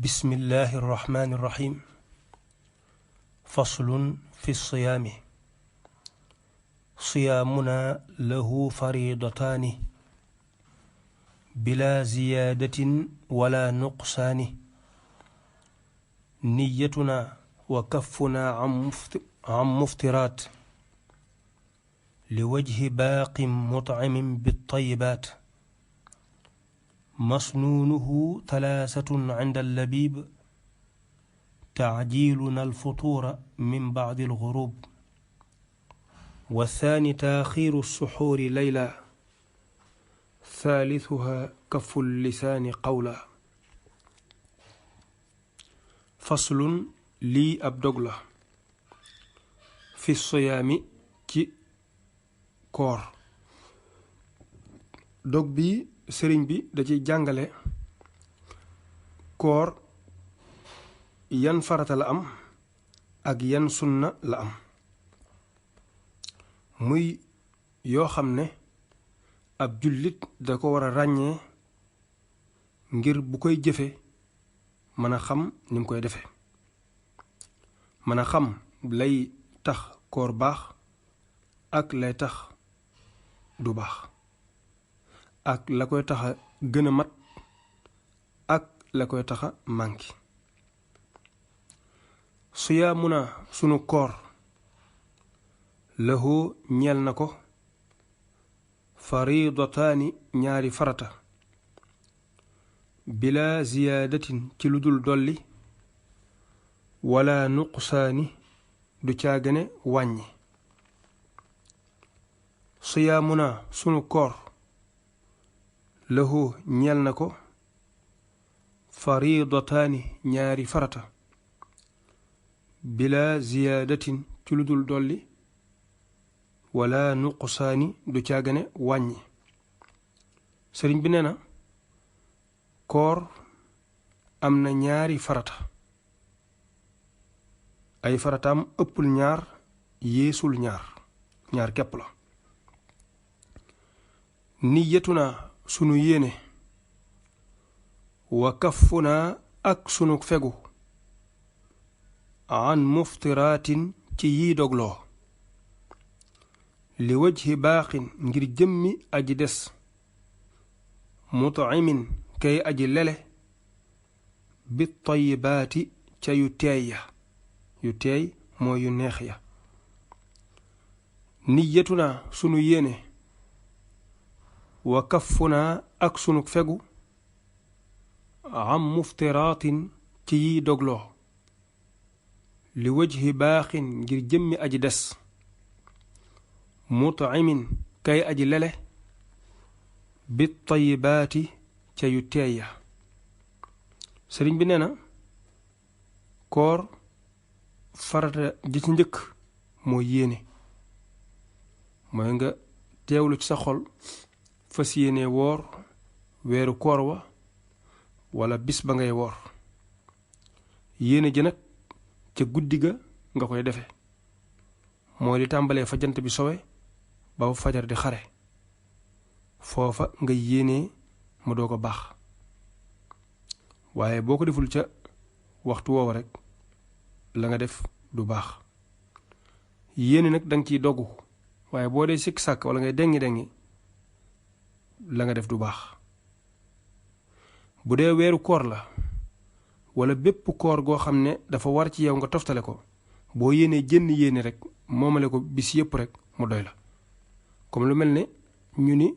بسم الله الرحمن الرحيم. فصل في الصيام. صيامنا له فريضتان بلا زيادة ولا نقصان. نيتنا وكفنا عن مفطرات لوجه باق مطعم بالطيبات. مسنونه 3 عند اللبيب، تعجيلنا الفطور من بعد الغروب، والثاني تاخير السحور ليلا، ثالثها كف اللسان قولا. فصل لي أبدغلا في الصيام ci koor. dog bi sëriñ bi da ci jàngale koor yan farata la am ak yan sunna la am, muy yoo xam ne ab jullit da ko war a ràññee ngir bu koy jëfe mën a xam ni mu koy defe, mën a xam lay tax koor baax ak lay tax du baax, ak la koy taxa gën a mat ak la koy taxa mànki. siyaamuna sunu koor lahu ñeel na ko faridataani ñaari farata bila ziyaadatin ci lu dul dolli wala nuqsaani du caagane wàññi. siyaamuna sunu koor lahu ñeel na ko faridataani ñaari farata bila ziyaadatin ci lu dul dolli wala nuqsaani du caagane wàññi. sëriñ bi nee na koor am na ñaari farata, ay farataam ëppul ñaar yéesul ñaar kepp la. niyatuna sunu yéene wa kaffuna ak sunu fegu an muftiraatin ci yii dogloo li wajhi baaqin ngir jëmmi aji des mut'imin kay aji lele bi tayyibaati ca yu teey ya, yu teey mooy yu neex ya. niyatuna sunu yéene wa kaffuna ak sunu fegu am muftiraatin ci yiy dogloo li wajhi baaxin ngir jëmmi aji des mut'imin kay aji lele bi tayyibaati ca yu teeya. sëriñ bi nee na koor farata ji ci njëkk mooy yéene, mooy nga teewlu ci sa xol fas yéene woor weeru koor wa wala bis ba ngay woor. yéene ji nag ca guddi ga nga koy defe, mooy li tàmbalee fa jant bi sowe ba fa fajar di xare, foofa nga yéenee mu doo ko baax. waaye boo ko deful ca waxtu woowa rek la nga def du baax. yéene nag danga ciy doggu, waaye boo dee sikk sàkk wala ngay dengi la nga def du baax. bu dee weeru koor la wala bépp koor goo xam ne dafa war ci yow nga toftale ko, boo yéenee jënn yéene rek moomale ko bis yépp rek mu doy la. comme lu mel ne ñu ni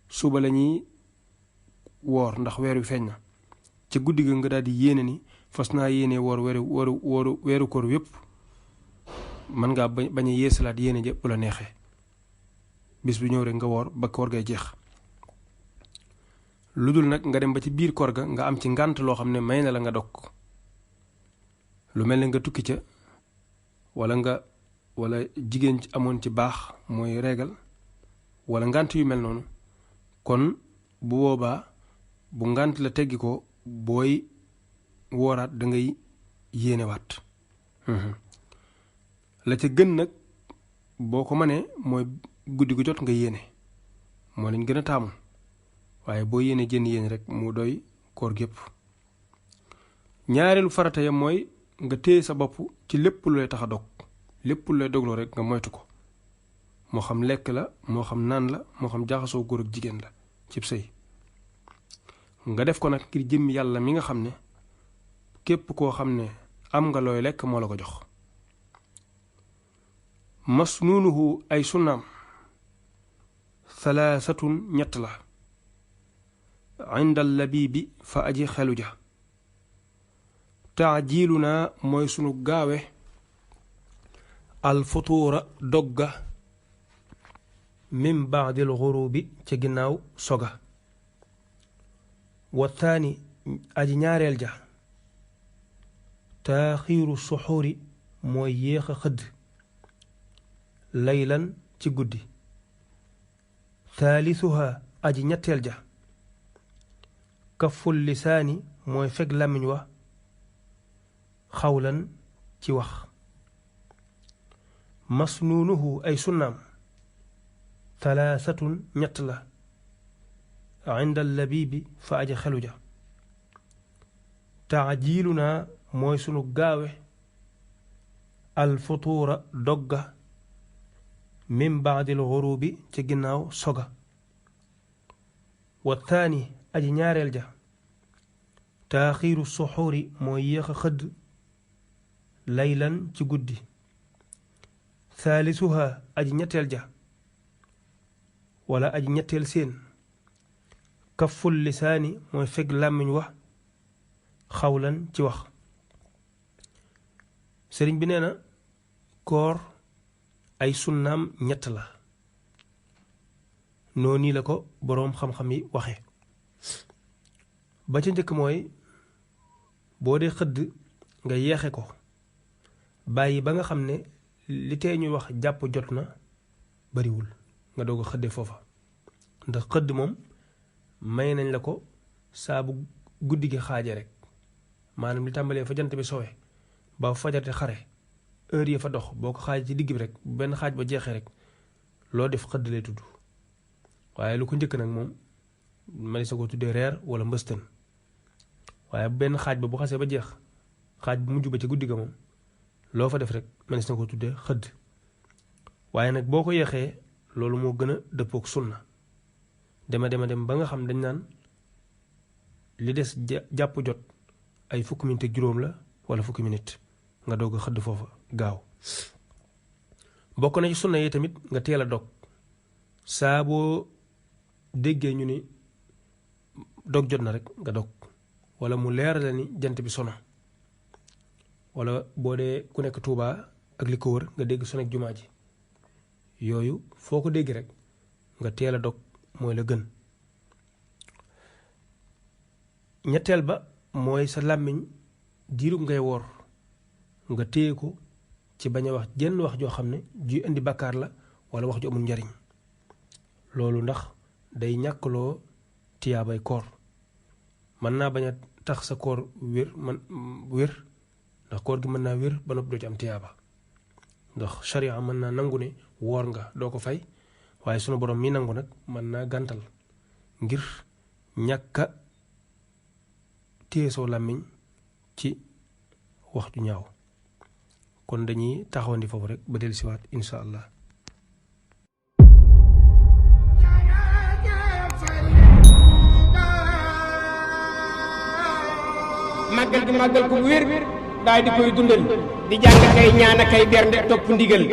suba la ñuy woor ndax weer wi feeñ na, ca guddi ga nga daal di yéene ni fas naa yéene woor weeru koor yépp, mën ngaa bañ a yeesalaat yéene ja bu la neexee, bis bu ñëw rek nga woor ba koor gay jeex. lu dul nag nga dem ba ci biir koor ga nga am ci ngànt loo xam ne may na la nga dog, lu mel ne nga tukki ca wala jigéen ci amoon ci baax mooy reegal wala ngànt yu mel noonu. kon bu boobaa bu ngànt la teggi ko booy wooraat da ngay yéenewaat. la ca gën nag boo ko mënee mooy guddi gu jot nga yéene, moo lañ gën a taamu, waaye boo yéene jënn yéene rek mu doy koor gépp. ñaareelu farata ya mooy nga téye sa bopp ci lépp lu lay tax a dog lépp lu lay dogloo rek nga moytu ko moo xam lekk la moo xam naan la moo xam jaxasoo góor ak jigéen la cib sëy nga def ko nag ngir jëm yàlla mi nga xam ne képp koo xam ne am nga looy lekk moo la ko jox masnuunuhu ay sunnaam thalaathatun ñett la inda labibi fa aji xelu ja taajiiluna mooy sunu gaawe alfutuura dogga min baadil xurubi ca ginnaaw soga wa thaani aji ñaareel ja taaxiiru suxuuri mooy yéex a xëdd laylan ci guddi thaalisuha aji ñetteel ja kaful lisaani mooy feg làmmiñ wa xawlan ci wax masnuunuhu ay sunnaam thalaathatun ñett la inda labibi fa aji xelu ja taajiiluna mooy sunu gaawe alfutuura dogga min baadil xurubi ci ginnaaw soga wa thaani aji ñaareel ja taaxiiru suxuuri mooy yéex a xëdd laylan ci guddi thaalisuha aji ñetteel ja wala aji ñetteel seen kaful lisaani mooy feg làmmiñ wa xawlan ci wax sëriñ bi nee na koor ay sunnaam ñett la noonu la ko boroom xam-xam yi waxe ba ca njëkk mooy boo dee xëdd nga yeexe ko bàyyi ba nga xam ne li tee ñuy wax jàpp jot na bariwul nga doog a xëddee foofa ndax xëdd moom may nañ la ko saa bu guddi gi xaaje rek maanaam li tàmbalee fa jant bi sowe ba fajarte xare heure yi fa dox boo ko xaaj ci digg bi rek benn xaaj ba jeexee rek loo def xëdd lay tudd waaye lu ko njëkk nag moom ma sa ko tuddee reer wala mbëstën waaye benn xaaj ba bu xasee ba jeex xaaj bu mujj ba ci guddi ga moom loo fa def rek mënees na ko tuddee xëdd waaye nag boo ko yeexee loolu moo gën a dëppook sunna dem ba nga xam dañ naan li des jàpp jot ay fukki minute ak juróom la wala fukki minute nga doog a xëdd foofa gaaw bokk na ci sunna yi tamit nga teel a dog saa boo déggee ñu ni dog jot na rek nga dog wala mu leer la ni jant bi sono wala boo dee ku nekk Tuubaa ak li ko wër nga dégg sonek jumaa ji yooyu foo ko dégg rek nga teel a dog mooy la gën ñetteel ba mooy sa làmmiñ diirub ngay woor nga téye ko ci bañ a wax jenn wax joo xam ne juy indi bàkkaar la wala wax ju amul njariñ loolu ndax day ñàkkloo tiyaabay koor mën naa bañ a tax sa koor wér ndax koor gi mën naa wér ba noppi doo ci am tiyaaba ndax sharia mën naa nangu ne woor nga doo ko fay waaye sunu borom mi nangu nag mën naa gàntal ngir ñàkka téye soo làmmiñ ci wax ju ñaaw kon dañuy taxawandi foofu rek ba dellusiwaat insha allah màggal gi màggal ko bu wér daal di koy dundal di jàng kay ñaan kay bernde topp ndigal